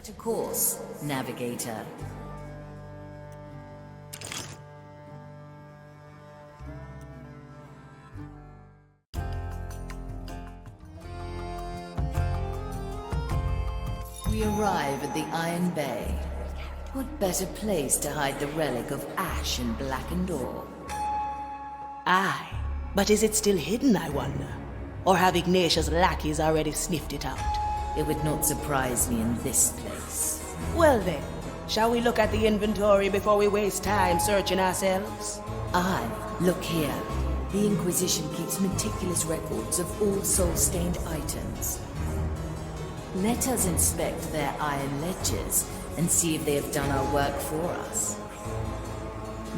Set a course, navigator. We arrive at the Iron Bay. What better place to hide the relic of ash and blackened ore? Aye, but is it still hidden, I wonder? Or have Ignatius' lackeys already sniffed it out? It would not surprise me in this place. Well then, shall we look at the inventory before we waste time searching ourselves? Aye, look here. The Inquisition keeps meticulous records of all soul-stained items. Let us inspect their iron ledgers and see if they have done our work for us.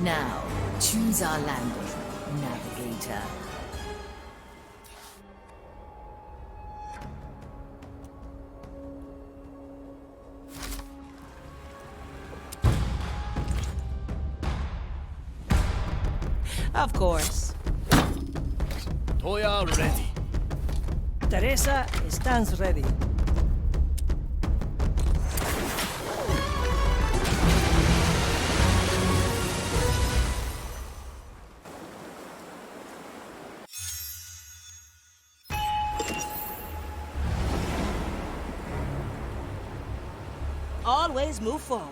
Now, choose our landing, navigator. Of course. Toya ready. Teresa stands ready. Always move forward.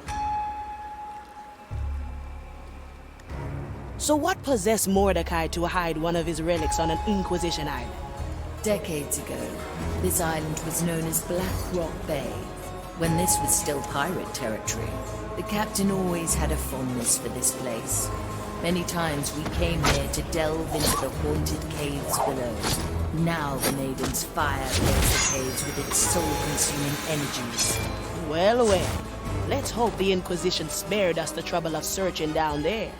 So what possessed Mordecai to hide one of his relics on an Inquisition island? Decades ago, this island was known as Black Rock Bay. When this was still pirate territory, the captain always had a fondness for this place. Many times we came here to delve into the haunted caves below. Now the Maiden's fire fills the caves with its soul-consuming energies. Well, well. Let's hope the Inquisition spared us the trouble of searching down there.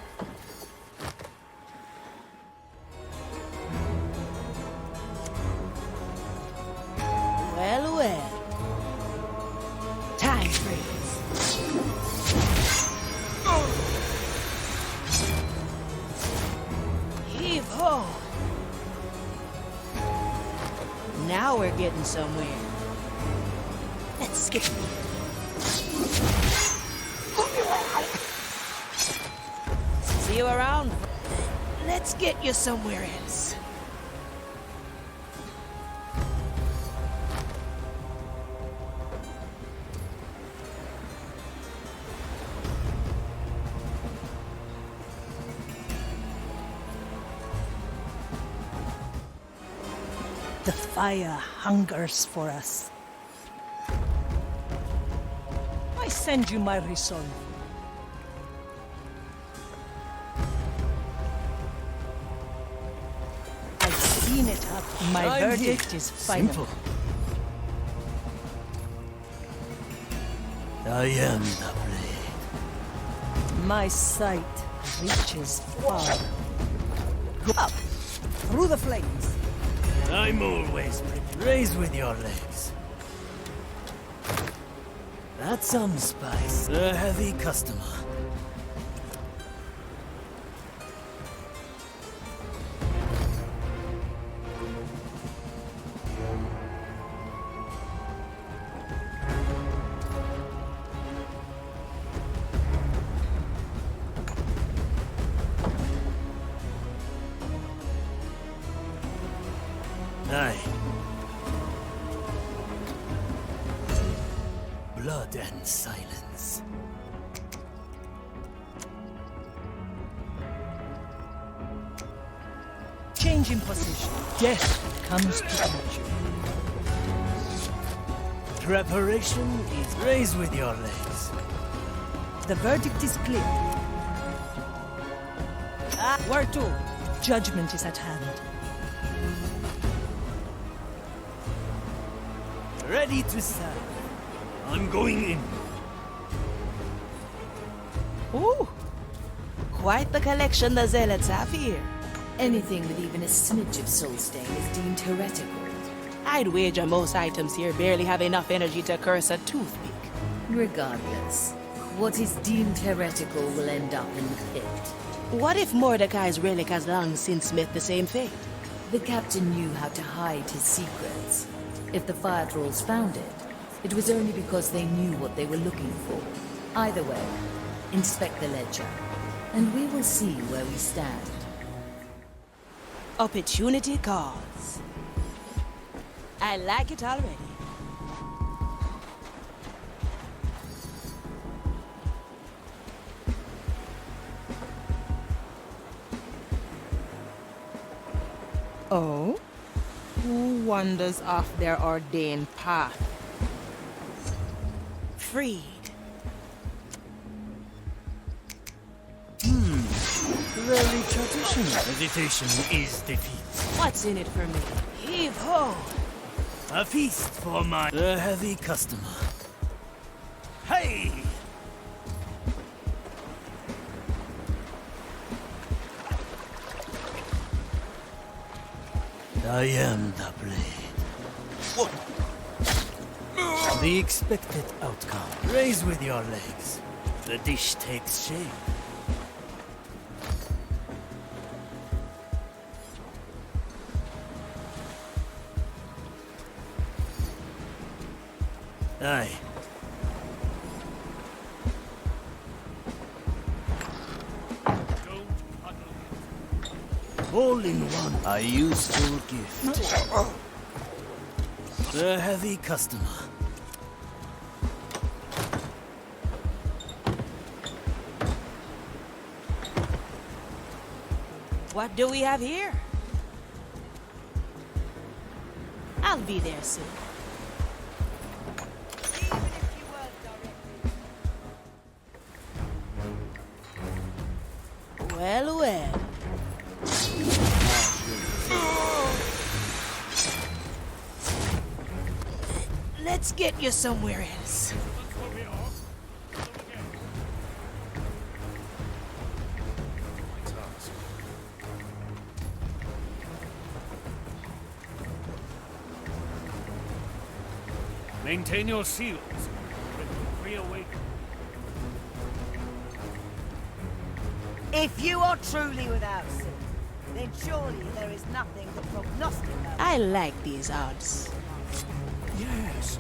Well, well. Time freeze. Heave-ho! Now we're getting somewhere. Let's skip it. See you around. Let's get you somewhere else. The fire hungers for us. I send you my resolve. I've seen it happen. My verdict is final. Simple. I am the blade. My sight reaches far. Go up, through the flames. I'm always ready. Raise with your legs. That's some spice. A heavy customer. Aye. Blood and silence. Change in position. Death comes to catch you. Preparation is raised with your legs. The verdict is clear. Where to? Judgment is at hand. Ready to serve. I'm going in. Ooh! Quite the collection the Zealots have here. Anything with even a smidge of soul stain is deemed heretical. I'd wager most items here barely have enough energy to curse a toothpick. Regardless, what is deemed heretical will end up in the pit. What if Mordecai's relic has long since met the same fate? The captain knew how to hide his secrets. If the fire trolls found it, It was only because they knew what they were looking for. Either way, inspect the ledger, and we will see where we stand. Opportunity calls. I like it already. Oh? Who wanders off their ordained path? Freed. Very traditional. Meditation is defeat. What's in it for me? Heave ho! A feast for my heavy customer. Hey! I am the blade. What? The expected outcome. Raise with your legs. The dish takes shape. Aye. All in one. A useful gift. The heavy customer. What do we have here? I'll be there soon. Well, well. Let's get you somewhere else. Maintain your seals. Reawaken. If you are truly without sin, then surely there is nothing to prognosticate. I like these odds. Yes.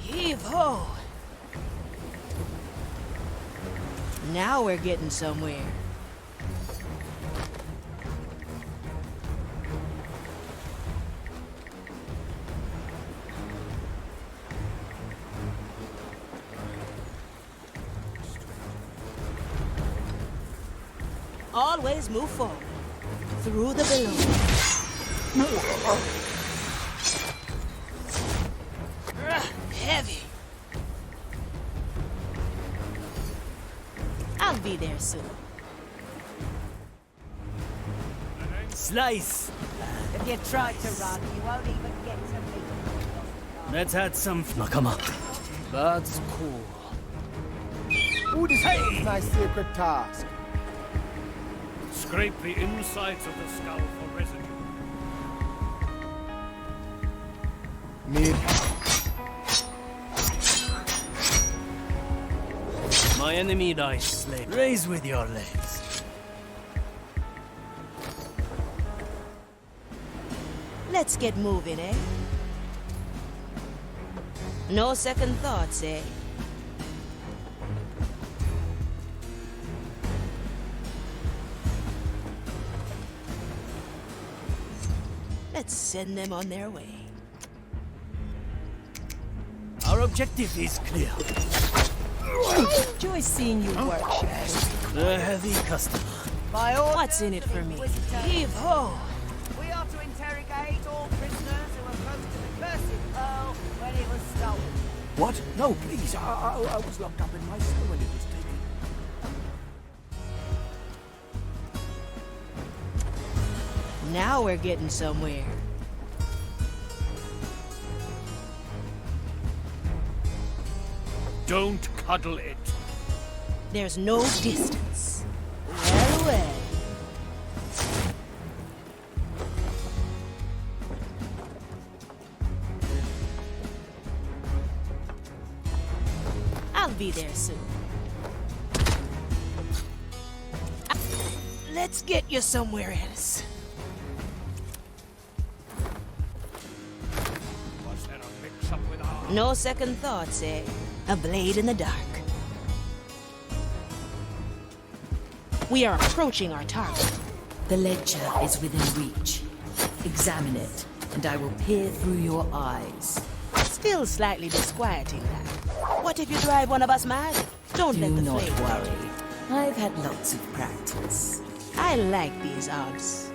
Heave ho! Now we're getting somewhere. Always move forward. Through the below. Heavy. I'll be there soon. Slice. If you try to run, you won't even get to me. Let's add some Nakama. That's cool. Who decides my sacred task? Scrape the insides of the skull for residue. Need My enemy lies slain. Raise with your legs. Let's get moving, eh? No second thoughts, eh? Let's send them on their way. Our objective is clear. I enjoy seeing you work, Shadow. The heavy customer. By all What's in it for me? Heave ho! we are to interrogate all prisoners who were close to the cursed pearl when it was stolen. what? No, please. I was locked up in my cell when it was taken. Now we're getting somewhere. Don't cuddle it. There's no distance. Well, well. I'll be there soon. Let's get you somewhere else. No second thoughts, eh? A blade in the dark. We are approaching our target. The ledger is within reach. Examine it, and I will peer through your eyes. Still slightly disquieting that. What if you drive one of us mad? Don't let Do the not flame worry. I've had lots of practice. I like these odds.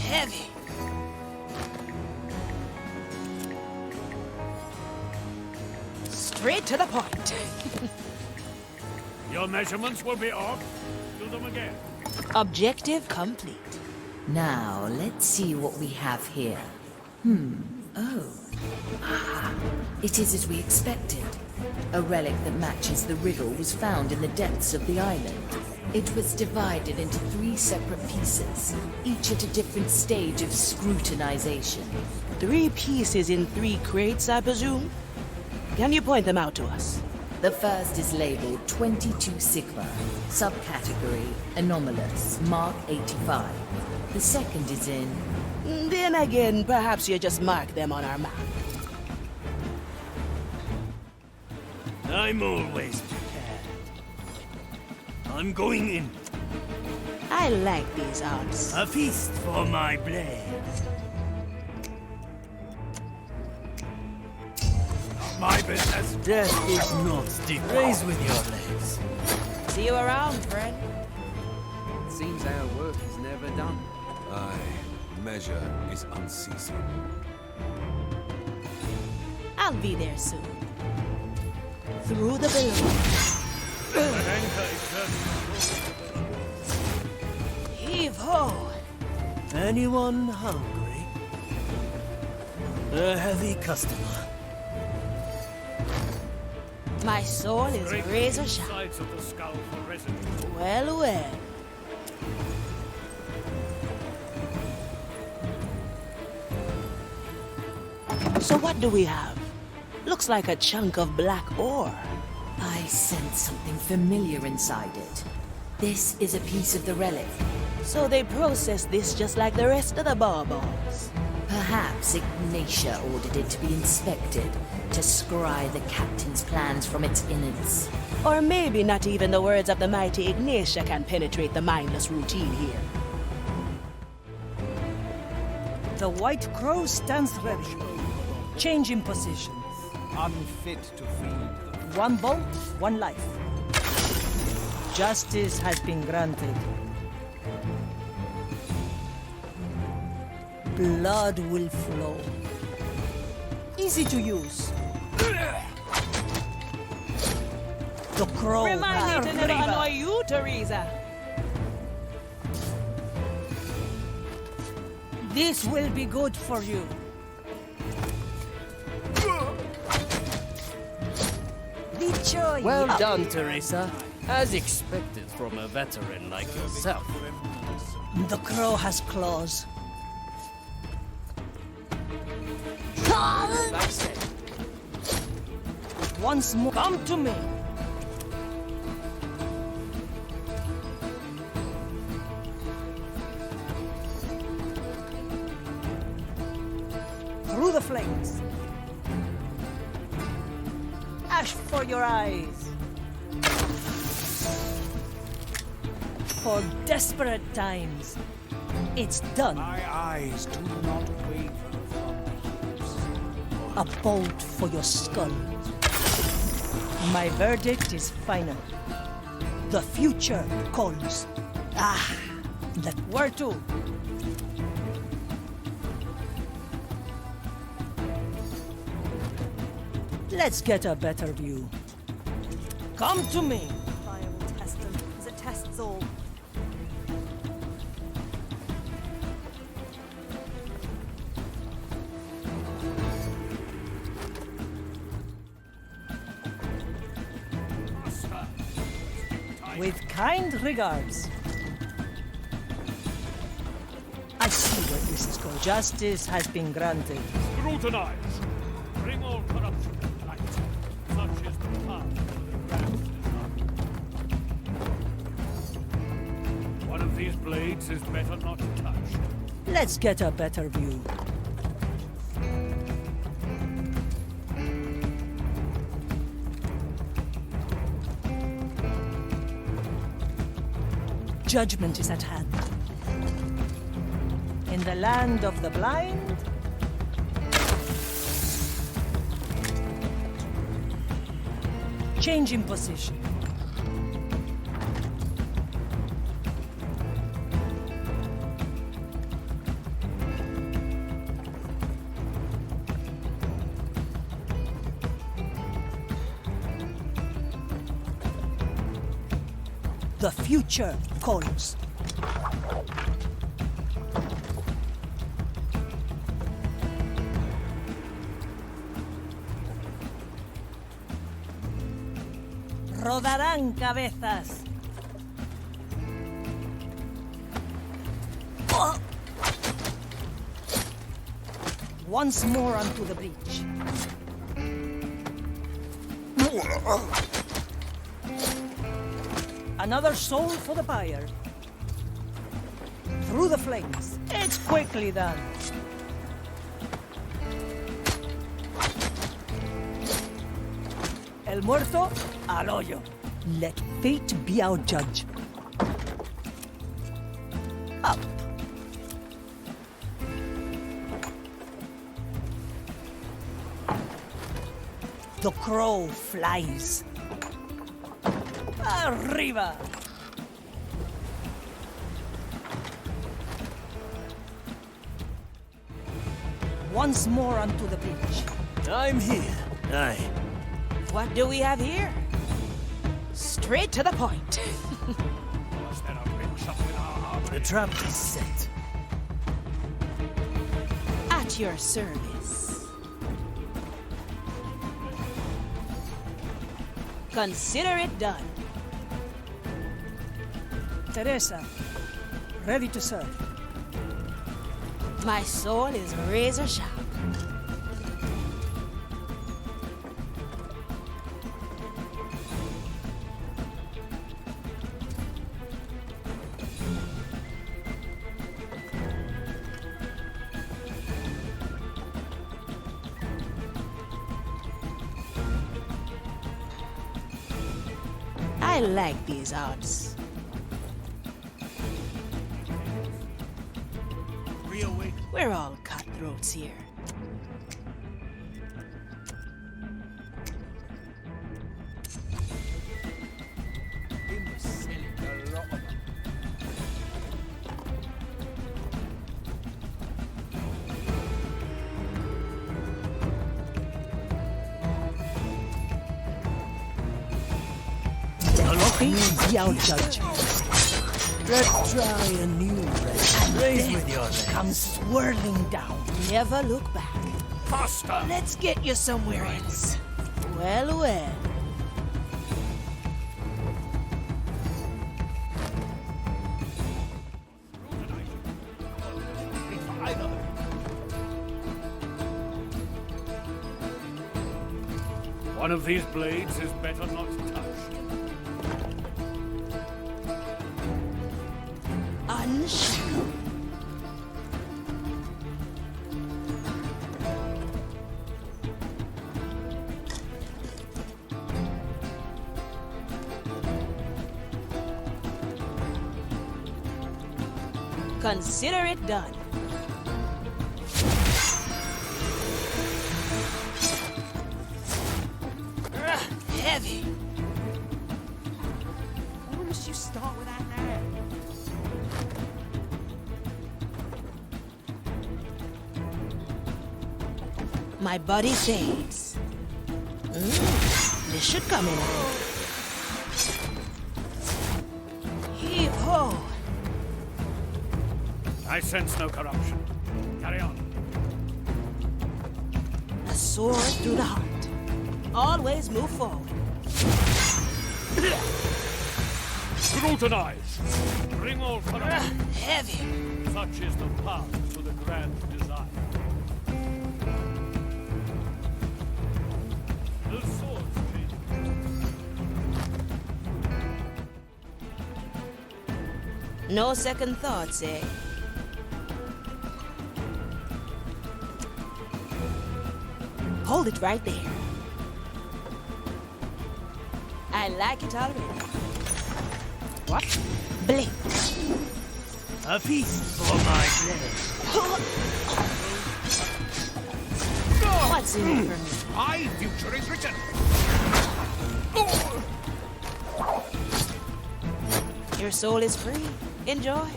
Heavy. Straight to the point. Your measurements will be off. Do them again. Objective complete. Now, let's see what we have here. Oh. Ah, it is as we expected. A relic that matches the riddle was found in the depths of the island. It was divided into 3 separate pieces, each at a different stage of scrutinization. 3 pieces in 3 crates, I presume? Can you point them out to us? The first is labeled 22 Sigma, subcategory anomalous, mark 85. The second is in... Then again, perhaps you just mark them on our map. I'm always prepared. I'm going in. I like these odds. A feast for my blade. My business. Death is not deep. Raise with your legs. See you around, friend. Seems our work is never done. Aye, measure is unceasing. I'll be there soon. Through the billows. That anchor is certain. Heave ho! Anyone hungry? A heavy customer. My soul is Break razor the sharp. sides of the skull for residue. Well, well. So what do we have? Looks like a chunk of black ore. I sense something familiar inside it. This is a piece of the relic. So they process this just like the rest of the baubles. Perhaps Ignatia ordered it to be inspected, to scry the captain's plans from its innards. Or maybe not even the words of the mighty Ignatia can penetrate the mindless routine here. The White Crow stands ready. Changing positions. Unfit to feed. 1 bolt, 1 life. Justice has been granted. Blood will flow. Easy to use. The crow Remind me has to never river. annoy you, Teresa. This will be good for you. Dicho Well ya. done, Teresa. As expected from a veteran like yourself. The crow has claws. That's it. Once more, come to me. Through the flames. Ash for your eyes. For desperate times. It's done. My eyes do not waver from the hills. A bolt for your skull. My verdict is final. The future calls. Ah, that where to? Let's get a better view. Come to me. Fire will test them, as it tests all. With kind regards. I see where this is going. Justice has been granted. Scrutinize. Bring all corruption to light. Such is the path of the Grand Design. One of these blades is better not touched. Let's get a better view. Judgment is at hand. In the land of the blind, change in position. The future calls. Rodarán cabezas. Oh. Once more onto the breach. Another soul for the pyre. Through the flames. It's quickly done. El muerto al hoyo. Let fate be our judge. Up. The crow flies. Arriba! Once more onto the bridge. I'm here. Aye. What do we have here? Straight to the point. Was there a mix up in our army? The trap is set. At your service. Consider it done. Teresa, ready to serve. My soul is razor sharp. I like these odds. We're all cutthroats here. Fate be our judge. Let's try a new race. Raise with your legs. Come swirling down. Never look back. Faster! Let's get you somewhere else. Well, well. One of these blades is better not touched. Unshackled. Consider it done. Heavy. Why must you start with that now? My body fades. This should come in handy. Heave ho! I sense no corruption. Carry on. A sword through the heart. Always move forward. Scrutinize! Bring all corruption. Heavy. Such is the path to the grand design. The swords change. No second thoughts, eh? Hold it right there. I like it already. What? Blink. A feast for my blade. What's in it for me? My future is written. Your soul is free. Enjoy.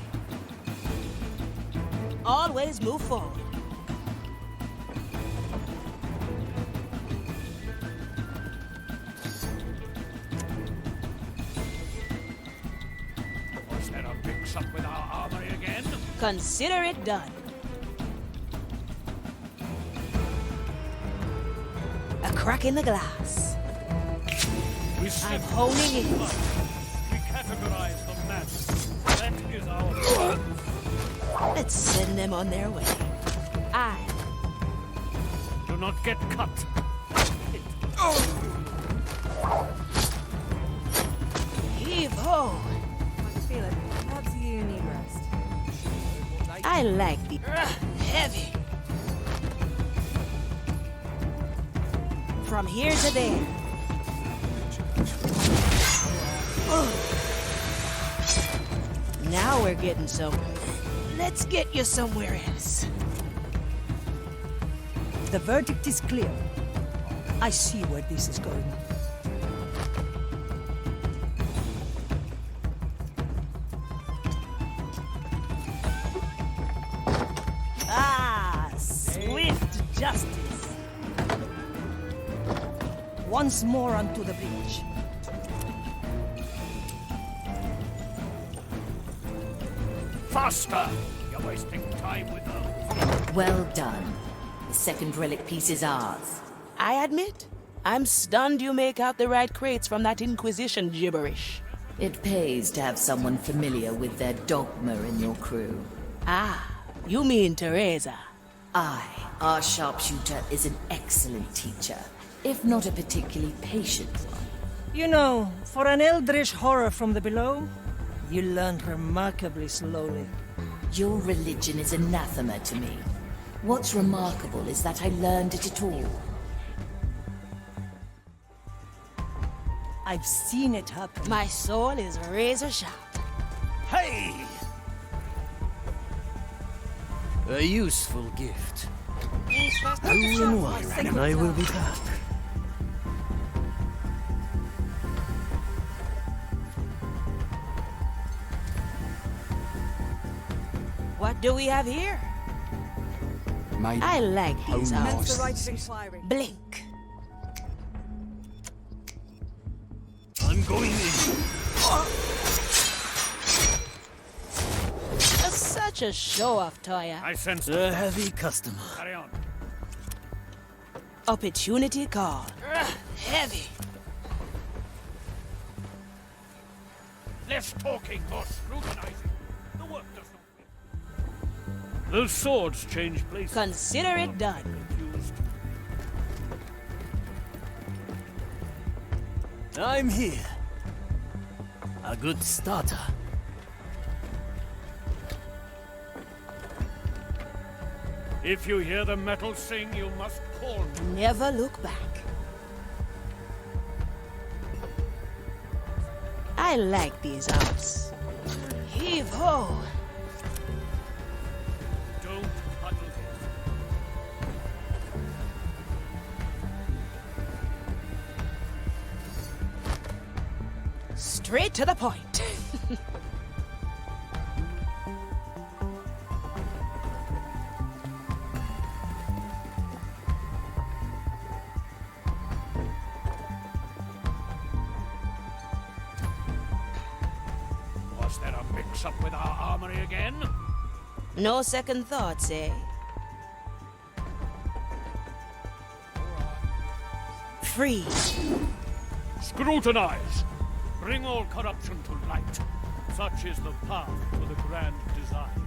Always move forward. Was there a mix-up with our armory again? Consider it done. A crack in the glass. We I'm sift honing in. We categorize the mass. That is our... Let's send them on their way. I Do not get cut. heave ho. I feel it. Perhaps you need rest. I like the heavy. From here to there. Now we're getting somewhere. Let's get you somewhere else. The verdict is clear. I see where this is going. Ah, swift justice. Once more onto the bridge. Faster! You're wasting time with those. Well done. The second relic piece is ours. I admit, I'm stunned you make out the right crates from that Inquisition gibberish. It pays to have someone familiar with their dogma in your crew. Ah, you mean Teresa. Our sharpshooter, is an excellent teacher, if not a particularly patient one. You know, for an eldritch horror from the below, you learn remarkably slowly. Your religion is anathema to me. What's remarkable is that I learned it at all. I've seen it happen. My soul is razor sharp. Hey! A useful gift. And I will be back. What do we have here? I like these Commence the arms. right inquiry. Blink. I'm going in. Such a show-off, Toya. I sense A heavy customer. Carry on. Opportunity call. Heavy. Less talking, more scrutinizing. The work does not fit. Those swords change places. Consider it done. Confused. I'm here. A good starter. If you hear the metal sing, you must call me. Never look back. I like these arms. Heave ho. Don't huddle it. Straight to the point. Was there a mix-up with our armory again? No second thoughts, eh? Freeze. Scrutinize. Bring all corruption to light. Such is the path to the grand design.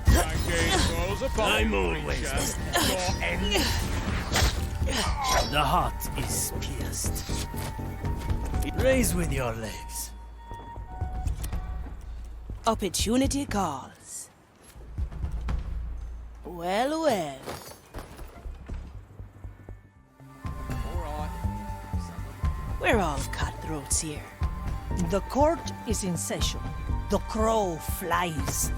My gaze rolls upon I'm always creature. Your end. The heart is pierced. Raise with your legs. Opportunity calls. Well, well. We're all cut. cutthroats here. The court is in session. The crow flies.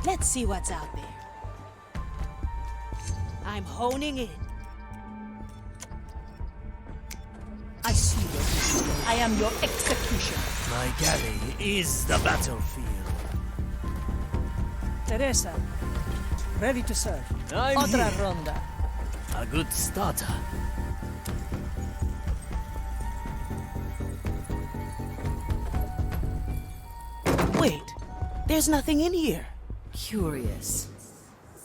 Let's see what's out there. I'm honing in. I see your display. I am your executioner. My galley is the battlefield. Teresa, ready to serve. I'm Otra here. ronda. A good starter. Wait, there's nothing in here. Curious.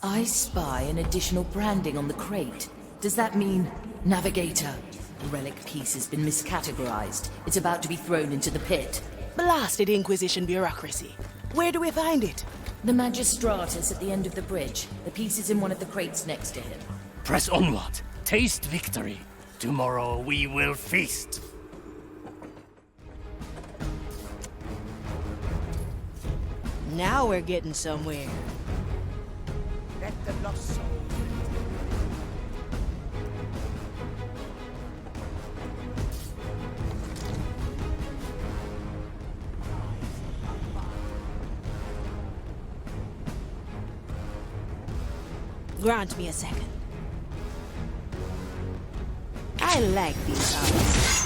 I spy an additional branding on the crate. Does that mean Navigator? The relic piece has been miscategorized. It's about to be thrown into the pit. Blasted Inquisition bureaucracy. Where do we find it? The Magistratus at the end of the bridge. The piece is in one of the crates next to him. Press onward. Taste victory. Tomorrow we will feast. Now we're getting somewhere. Let the lost soul. Grant me a second. I like these houses.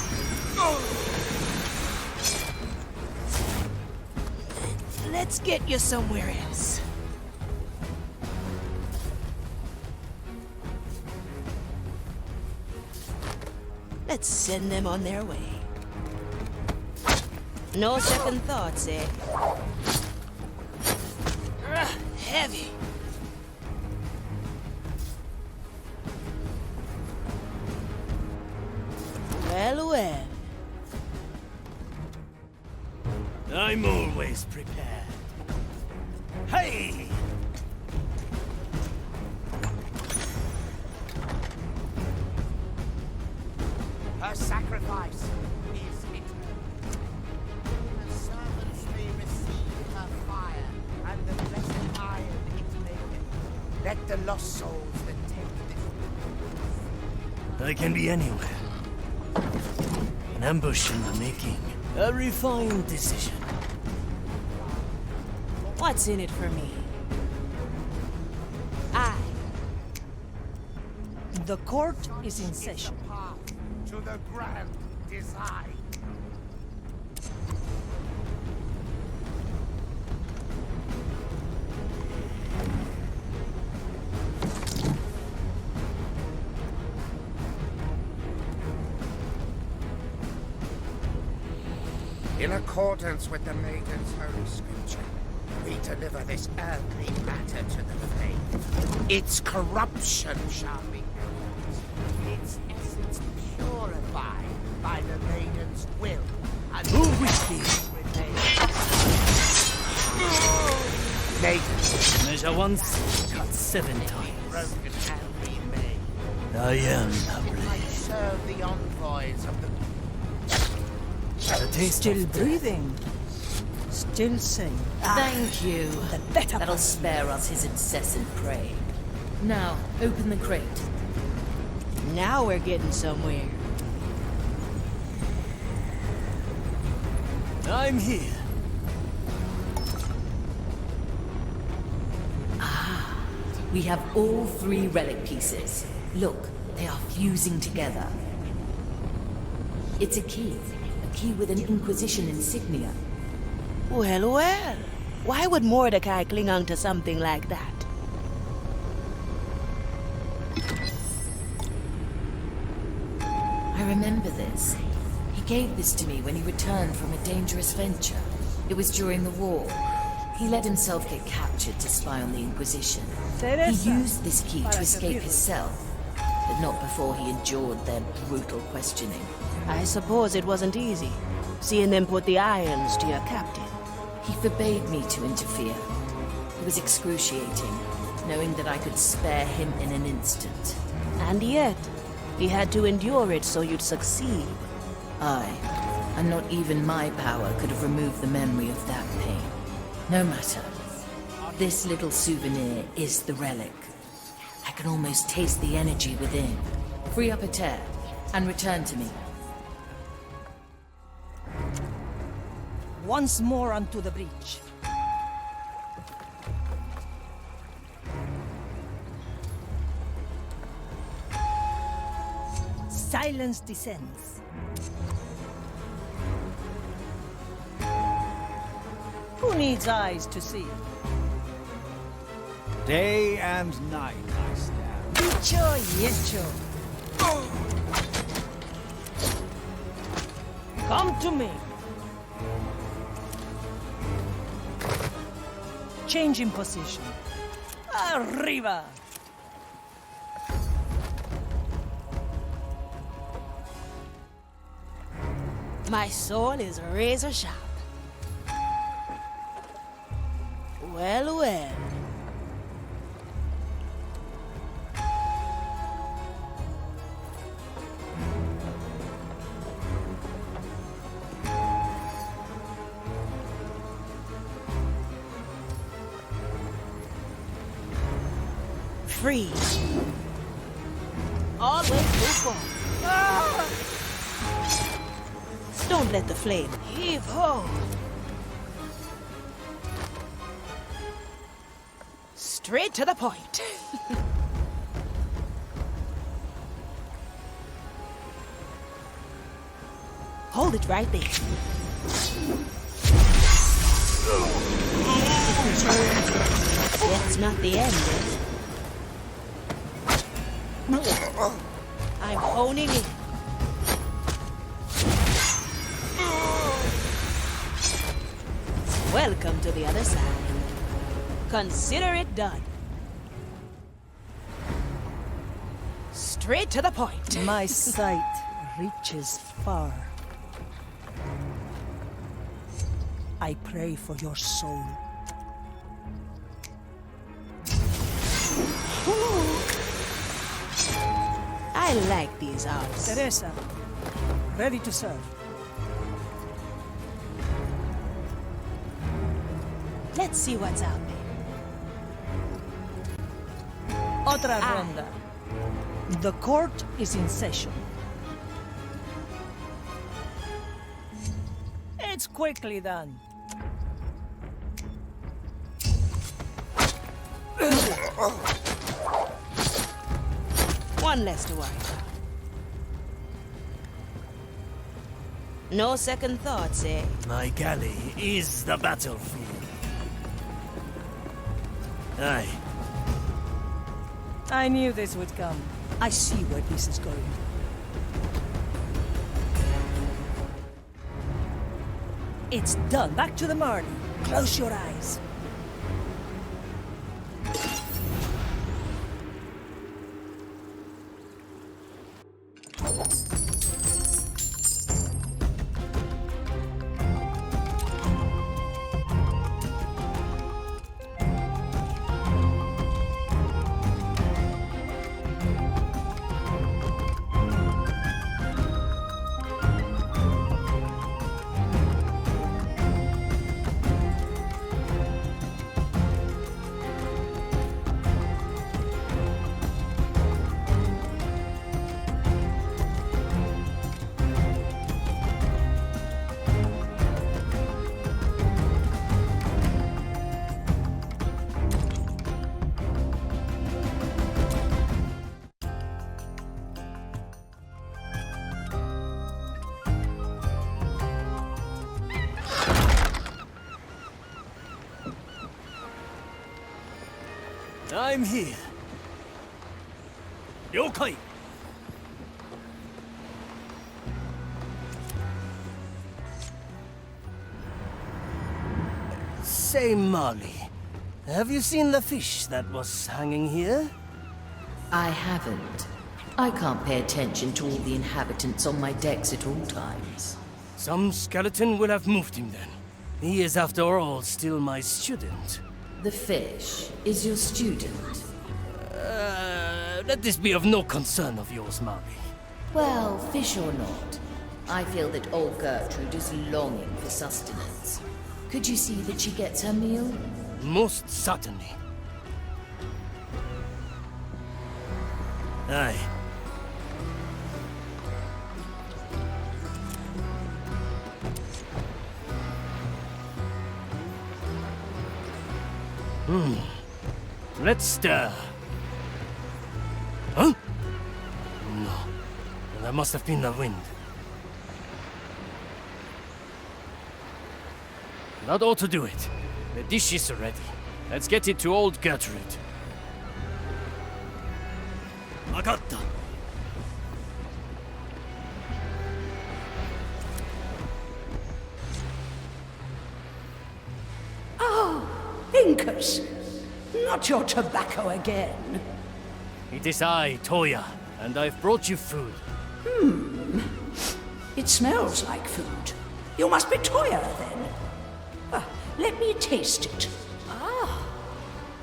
Let's get you somewhere else. Let's send them on their way. No second thoughts, eh? Heavy. Well, well. I'm always prepared. Hey! Her sacrifice is eternal. The servants may receive her fire, and the blessed iron it maketh. Let the lost souls that take this. I can be anywhere. An ambush in the making. A refined decision. What's in it for me? I. The court is in session. Path to the grand design. In accordance with the Maiden's holy scripture, we deliver this earthly matter to the flame. Its corruption shall be ended, its essence purified by the Maiden's will, and Who whiskey? Maiden, Measure once, cut 7 times. broken and remade, I am the might blade. serve the envoys of the The taste Still of death. breathing. Still sane. Thank you. The better That'll part. spare us his incessant prey. Now, open the crate. Now we're getting somewhere. I'm here. We have all 3 relic pieces. Look, they are fusing together. It's a key with an Inquisition insignia. Well, well. Why would Mordecai cling on to something like that? I remember this. He gave this to me when he returned from a dangerous venture. It was during the war. He let himself get captured to spy on the Inquisition. Teresa, He used this key para to escape servirle. his cell, but not before he endured their brutal questioning. I suppose it wasn't easy, seeing them put the irons to your captain. He forbade me to interfere. It was excruciating, knowing that I could spare him in an instant. And yet, he had to endure it so you'd succeed. Aye, and not even my power could have removed the memory of that pain. No matter. This little souvenir is the relic. I can almost taste the energy within. Free up a tear and return to me. Once more unto the breach. Silence descends. Who needs eyes to see? Day and night I stand. Dicho y hecho. Come to me. Change in position. Arriba! My soul is razor sharp. Well, well. Freeze. Always move forward. Ah! Don't let the flame heave ho. Straight to the point. Hold it right there. That's not the end, is it? I'm honing in. Welcome to the other side. Consider it done. Straight to the point. My sight reaches far. I pray for your soul. I like these arts. Teresa, ready to serve. Let's see what's out there. Otra ronda. The court is in session. It's quickly done. One less to worry about. No second thoughts, eh? My galley is the battlefield. Aye. I knew this would come. I see where this is going. It's done. Back to the Marley. Close your eyes. I'm here. Yokai! Say, Marley, have you seen the fish that was hanging here? I haven't. I can't pay attention to all the inhabitants on my decks at all times. Some skeleton will have moved him then. He is, after all, still my student. The fish is your student. Let this be of no concern of yours, Marley. Well, fish or not, I feel that old Gertrude is longing for sustenance. Could you see that she gets her meal? Most certainly. Aye. Let's stir. Huh? No. That must have been the wind. That ought to do it. The dish is ready. Let's get it to old Gertrude. Agata. Pincus, not your tobacco again. It is I, Toya, and I've brought you food. It smells like food. You must be Toya, then. Let me taste it.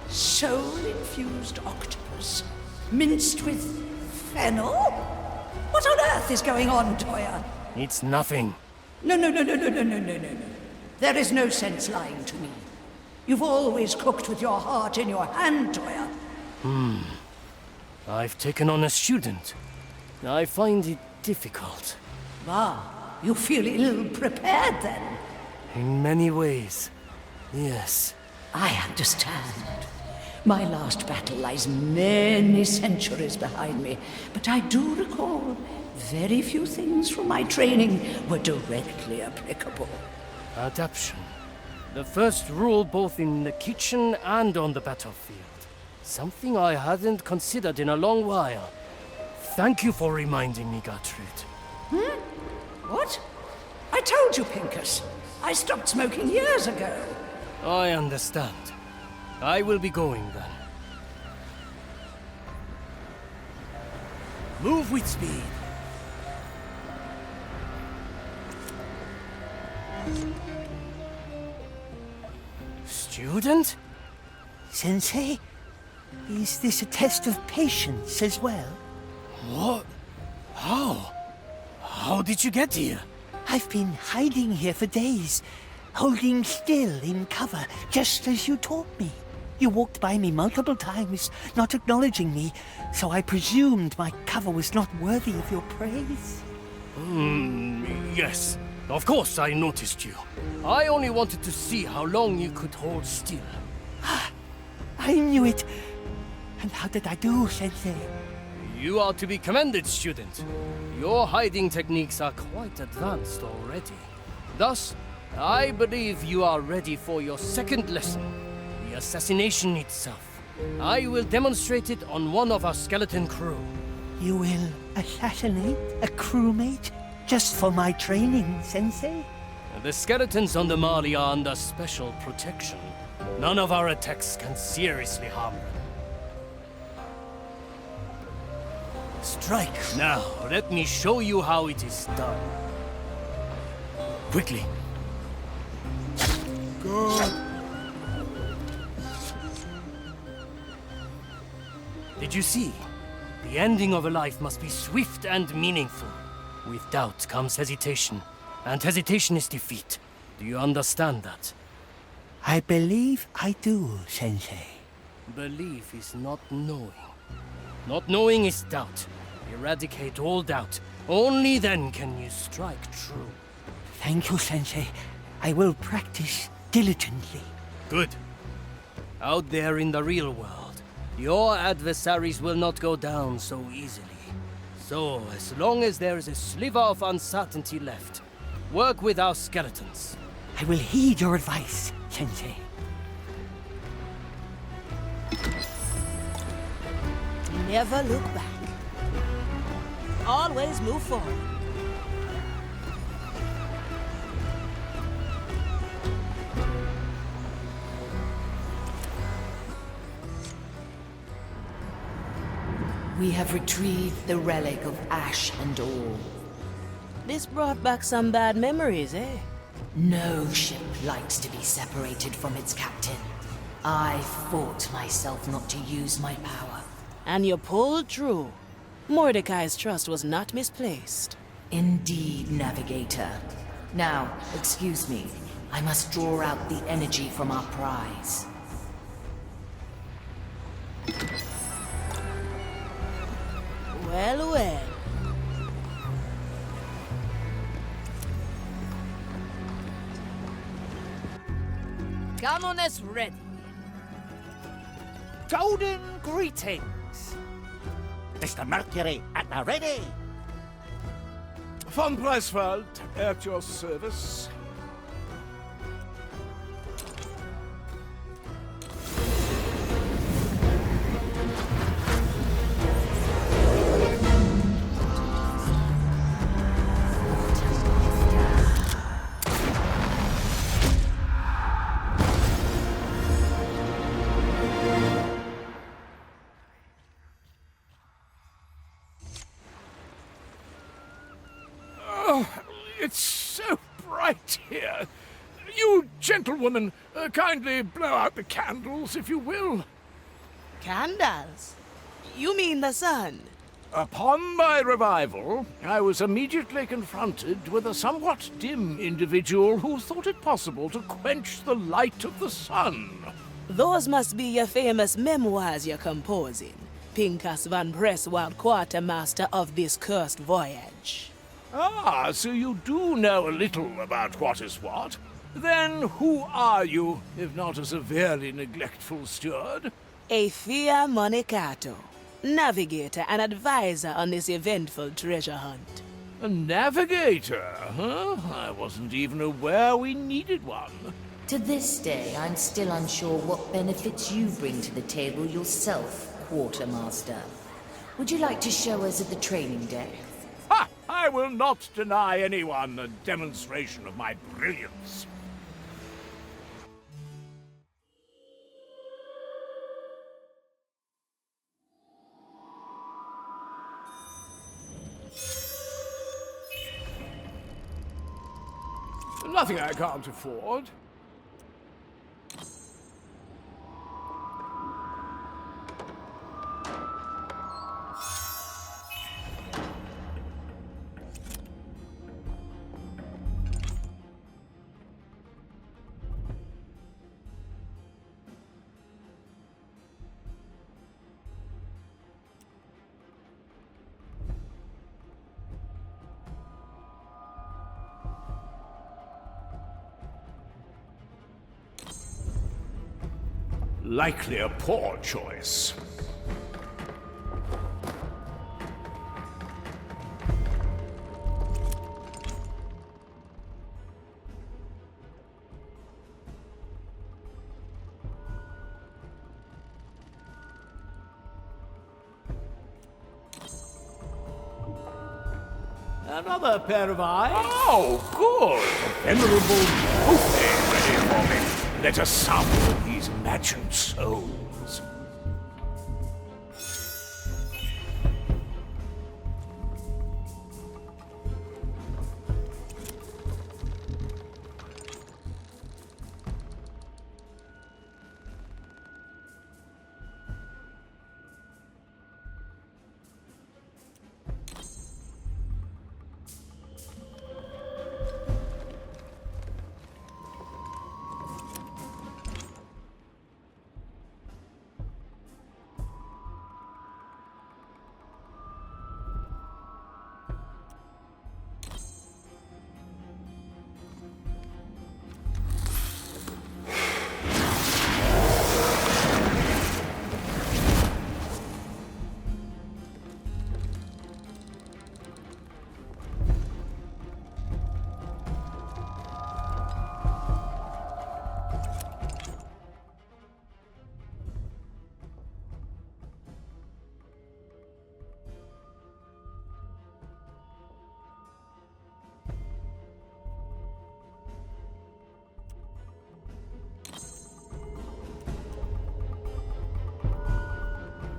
Soul-infused octopus, minced with fennel? What on earth is going on, Toya? It's nothing. No. There is no sense lying to me. You've always cooked with your heart in your hand, Toya. I've taken on a student. I find it difficult. You feel ill-prepared, then? In many ways, yes. I understand. My last battle lies many centuries behind me, but I do recall very few things from my training were directly applicable. Adaption. The first rule both in the kitchen and on the battlefield. Something I hadn't considered in a long while. Thank you for reminding me, Gertrude. What? I told you, Pincus. I stopped smoking years ago. I understand. I will be going then. Move with speed. Student? Sensei, is this a test of patience as well? What? How? How did you get here? I've been hiding here for days, holding still in cover, just as you taught me. You walked by me multiple times, not acknowledging me, so I presumed my cover was not worthy of your praise. Yes. Of course I noticed you. I only wanted to see how long you could hold still. I knew it. And how did I do, Sensei? You are to be commended, student. Your hiding techniques are quite advanced already. Thus, I believe you are ready for your second lesson, the assassination itself. I will demonstrate it on one of our skeleton crew. You will assassinate a crewmate just for my training, Sensei? The skeletons on the Mali are under special protection. None of our attacks can seriously harm them. Strike! Now, let me show you how it is done. Quickly. Did you see? The ending of a life must be swift and meaningful. With doubt comes hesitation, and hesitation is defeat. Do you understand that? I believe I do, Sensei. Belief is not knowing. Not knowing is doubt. Eradicate all doubt. Only then can you strike true. Thank you, Sensei. I will practice diligently. Good. Out there in the real world, your adversaries will not go down so easily. So, as long as there is a sliver of uncertainty left, work with our skeletons. I will heed your advice, Sensei. Never look back. Always move forward. We have retrieved the relic of ash and all. This brought back some bad memories, eh? No ship likes to be separated from its captain. I fought myself not to use my power. And you pulled true. Mordecai's trust was not misplaced. Indeed, Navigator. Now, excuse me. I must draw out the energy from our prize. Well, well. Cannon is ready. Golden greetings. Mr. Mercury at the ready. Von Preiswald, at your service. It's so bright here. You gentlewomen, kindly blow out the candles, if you will. Candles? You mean the sun? Upon my revival, I was immediately confronted with a somewhat dim individual who thought it possible to quench the light of the sun. Those must be your famous memoirs you're composing. Pincus van Presswald, quartermaster of this cursed voyage. Ah, so you do know a little about what is what. Then who are you, if not a severely neglectful steward? A Fia Monicato, navigator and advisor on this eventful treasure hunt. A navigator, huh? I wasn't even aware we needed one. To this day, I'm still unsure what benefits you bring to the table yourself, Quartermaster. Would you like to show us at the training deck? Ha! I will not deny anyone a demonstration of my brilliance. Nothing I can't afford. Likely a poor choice. Another pair of eyes? Oh, good! A venerable buffet ready for me. Let us sample these imagined souls.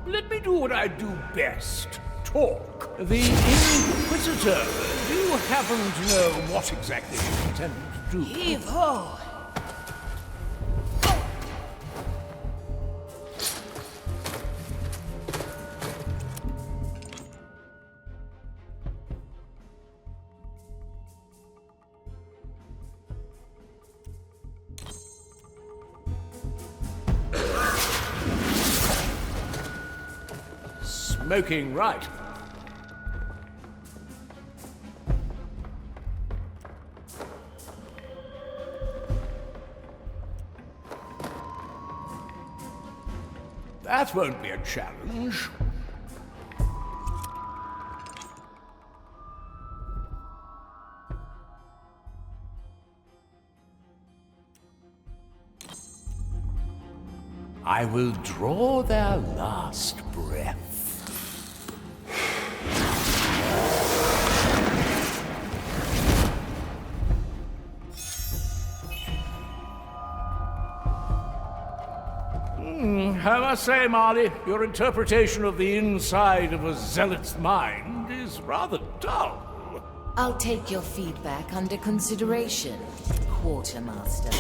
Let me do what I do best. Talk. The Inquisitor. Do you happen to know what exactly you intend to do? Heave-ho! Smoking right. That won't be a challenge. I will draw their last breath. I must say, Marley, your interpretation of the inside of a zealot's mind is rather dull. I'll take your feedback under consideration, Quartermaster.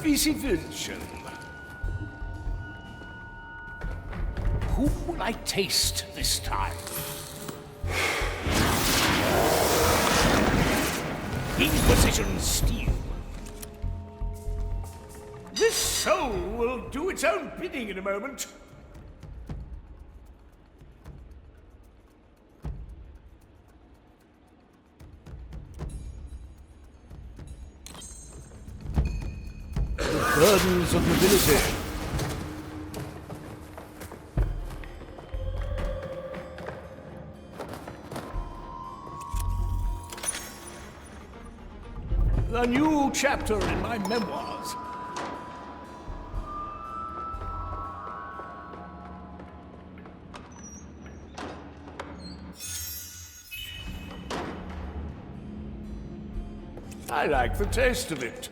Vici Vincent. Who will I taste this time? Inquisition steel. This soul will do its own bidding in a moment. The burdens of nobility. A new chapter in my memoirs. I like the taste of it.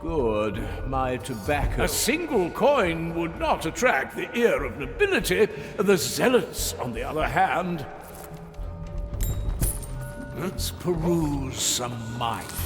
Good. My tobacco. A single coin would not attract the ear of nobility. The zealots, on the other hand. Let's peruse some minds.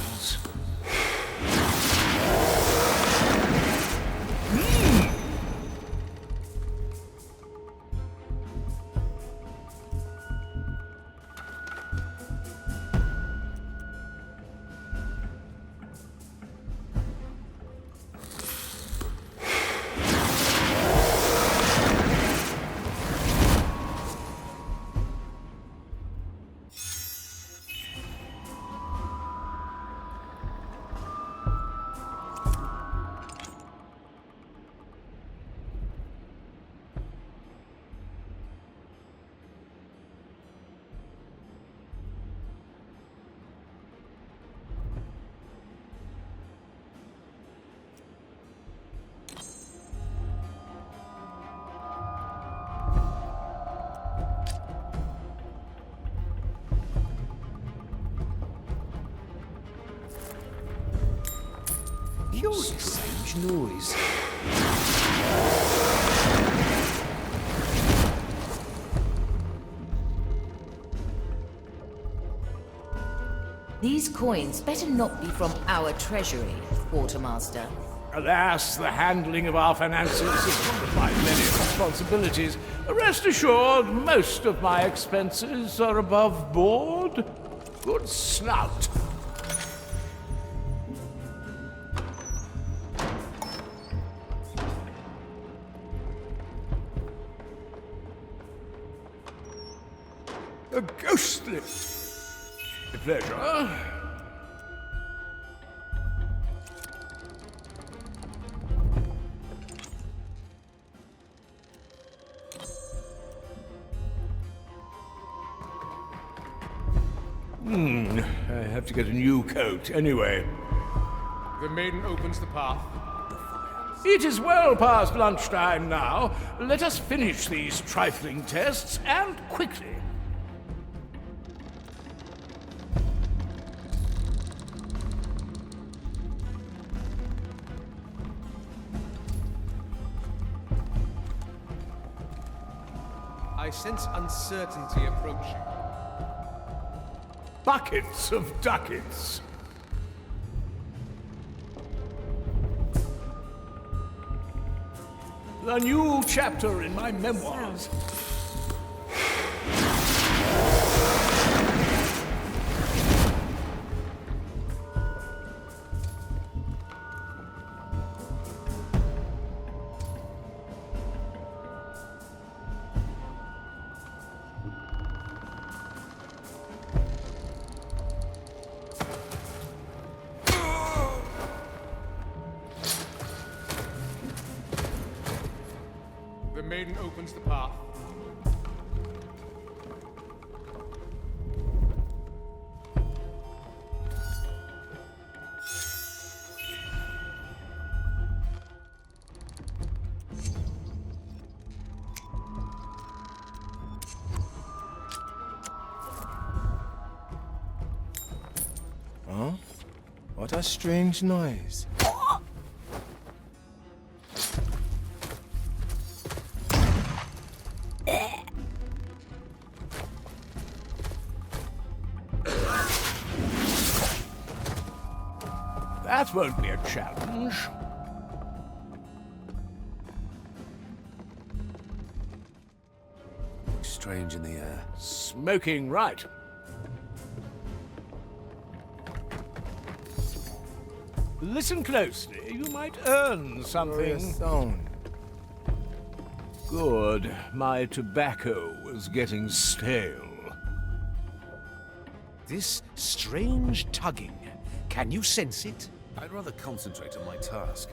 Strange noise. These coins better not be from our treasury, Quartermaster. Alas, the handling of our finances is one of my many responsibilities. Rest assured, most of my expenses are above board. Good snout. A ghostly pleasure. I have to get a new coat anyway. The maiden opens the path. It is well past lunchtime now. Let us finish these trifling tests, and quickly. I sense uncertainty approaching. Buckets of ducats. A new chapter in my memoirs. The maiden opens the path. Huh? What a strange noise. That won't be a challenge. Strange in the air. Smoking right. Listen closely. You might earn something. Sound. Good. My tobacco was getting stale. This strange tugging. Can you sense it? I'd rather concentrate on my task.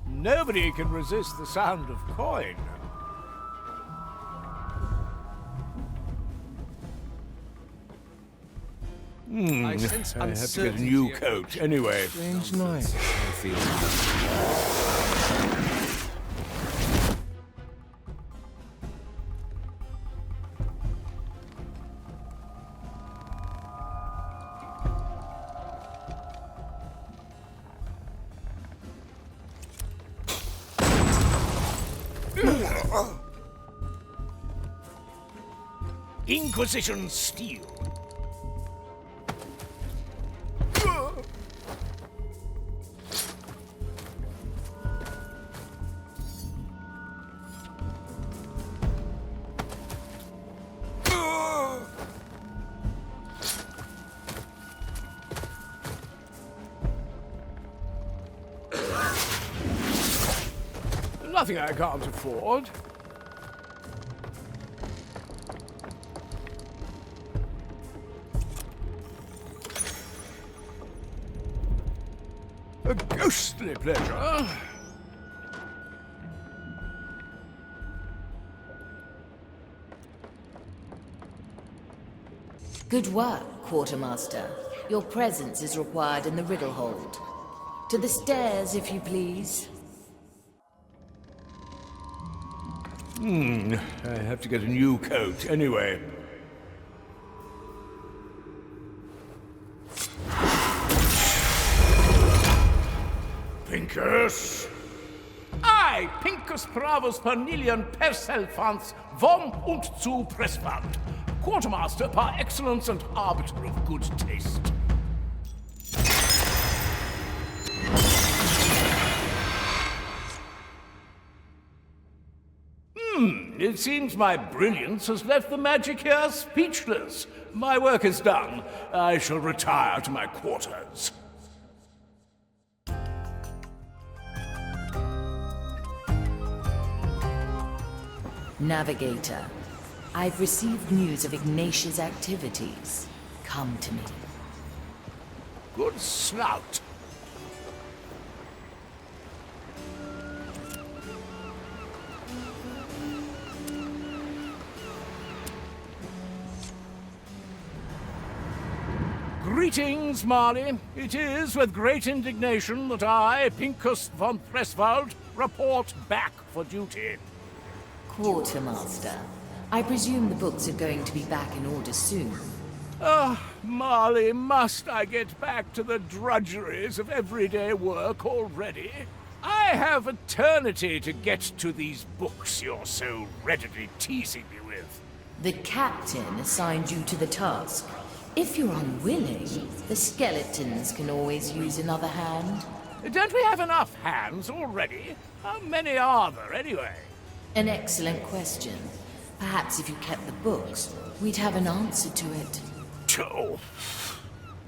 Nobody can resist the sound of coin. I sense I have to get a uncertainty new approaching. coat anyway. Strange noise. I feel Inquisition steel. Nothing I can't afford. A ghostly pleasure. Good work, Quartermaster. Your presence is required in the riddle hold. To the stairs, if you please. I have to get a new coat anyway. Pincus! I, Pincus Pravus Pernilian Perselfans von und zu Pressband, Quartermaster par excellence and arbiter of good taste. It seems my brilliance has left the magic here speechless. My work is done. I shall retire to my quarters. Navigator, I've received news of Ignatius' activities. Come to me. Good snout. Greetings, Marley. It is with great indignation that I, Pincus von Presswald, report back for duty. Quartermaster, I presume the books are going to be back in order soon. Marley, must I get back to the drudgeries of everyday work already? I have eternity to get to these books you're so readily teasing me with. The captain assigned you to the task. If you're unwilling, the skeletons can always use another hand. Don't we have enough hands already? How many are there, anyway? An excellent question. Perhaps if you kept the books, we'd have an answer to it. Oh.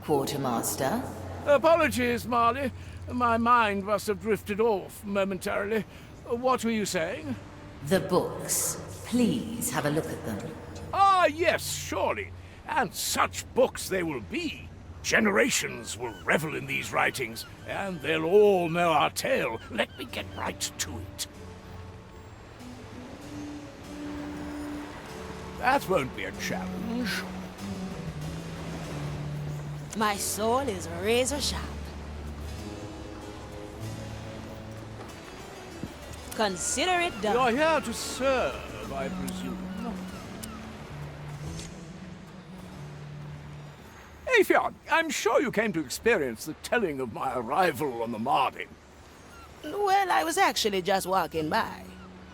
Quartermaster? Apologies, Marley. My mind must have drifted off momentarily. What were you saying? The books. Please have a look at them. Ah, yes, surely. And such books they will be. Generations will revel in these writings, and they'll all know our tale. Let me get right to it. That won't be a challenge. My soul is razor sharp. Consider it done. You're here to serve, I presume. Afion, I'm sure you came to experience the telling of my arrival on the Mardi. Well, I was actually just walking by.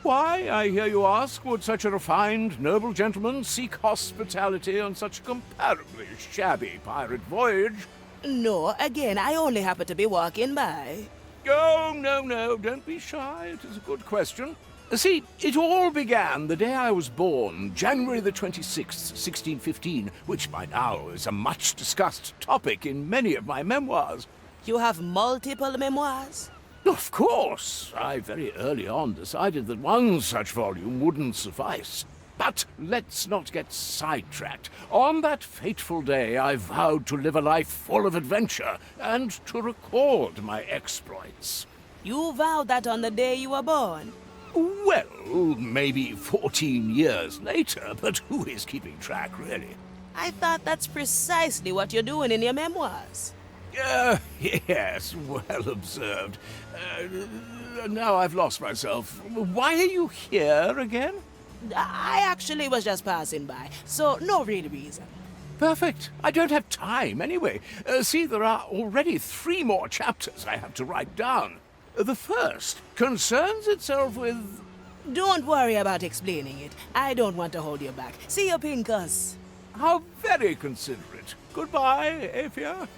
Why, I hear you ask, would such a refined, noble gentleman seek hospitality on such a comparably shabby pirate voyage? No, again, I only happen to be walking by. Oh, no, don't be shy. It is a good question. See, it all began the day I was born, January the 26th, 1615, which by now is a much-discussed topic in many of my memoirs. You have multiple memoirs? Of course. I very early on decided that one such volume wouldn't suffice. But let's not get sidetracked. On that fateful day, I vowed to live a life full of adventure and to record my exploits. You vowed that on the day you were born? Well, maybe 14 years later, but who is keeping track, really? I thought that's precisely what you're doing in your memoirs. Yes, well observed. Now I've lost myself. Why are you here again? I actually was just passing by, so no real reason. Perfect. I don't have time anyway. See, there are already 3 more chapters I have to write down. The first concerns itself with... Don't worry about explaining it. I don't want to hold you back. See you, Pincus. How very considerate. Goodbye, Afia.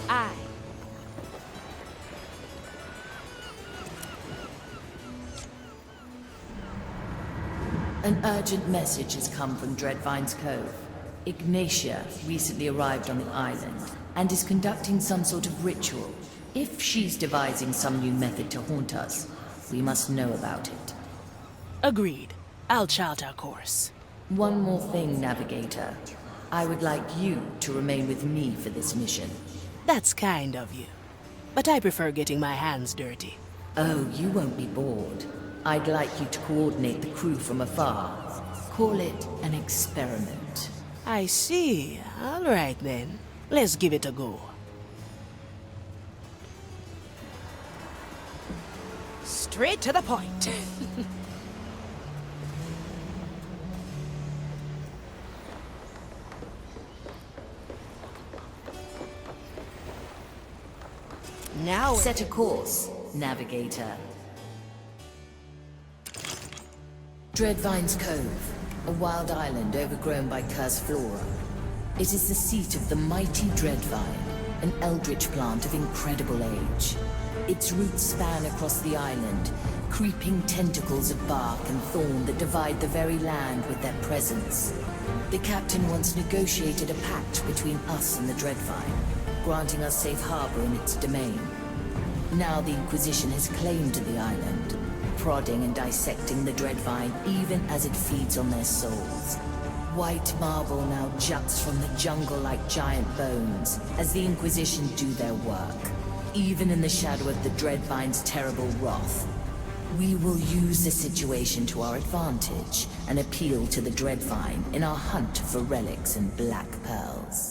Aye. An urgent message has come from Dreadvine's Cove. Ignatia recently arrived on the island and is conducting some sort of ritual. If she's devising some new method to haunt us, we must know about it. Agreed. I'll chart our course. One more thing, Navigator. I would like you to remain with me for this mission. That's kind of you. But I prefer getting my hands dirty. Oh, you won't be bored. I'd like you to coordinate the crew from afar. Call it an experiment. I see. All right, then. Let's give it a go. Straight to the point. Now set a course, Navigator. Dreadvine's Cove, a wild island overgrown by cursed flora. It is the seat of the mighty Dreadvine, an eldritch plant of incredible age. Its roots span across the island, creeping tentacles of bark and thorn that divide the very land with their presence. The captain once negotiated a pact between us and the Dreadvine, granting us safe harbor in its domain. Now the Inquisition has claimed to the island, prodding and dissecting the Dreadvine even as it feeds on their souls. White marble now juts from the jungle like giant bones as the Inquisition do their work, even in the shadow of the Dreadvine's terrible wrath. We will use the situation to our advantage and appeal to the Dreadvine in our hunt for relics and black pearls.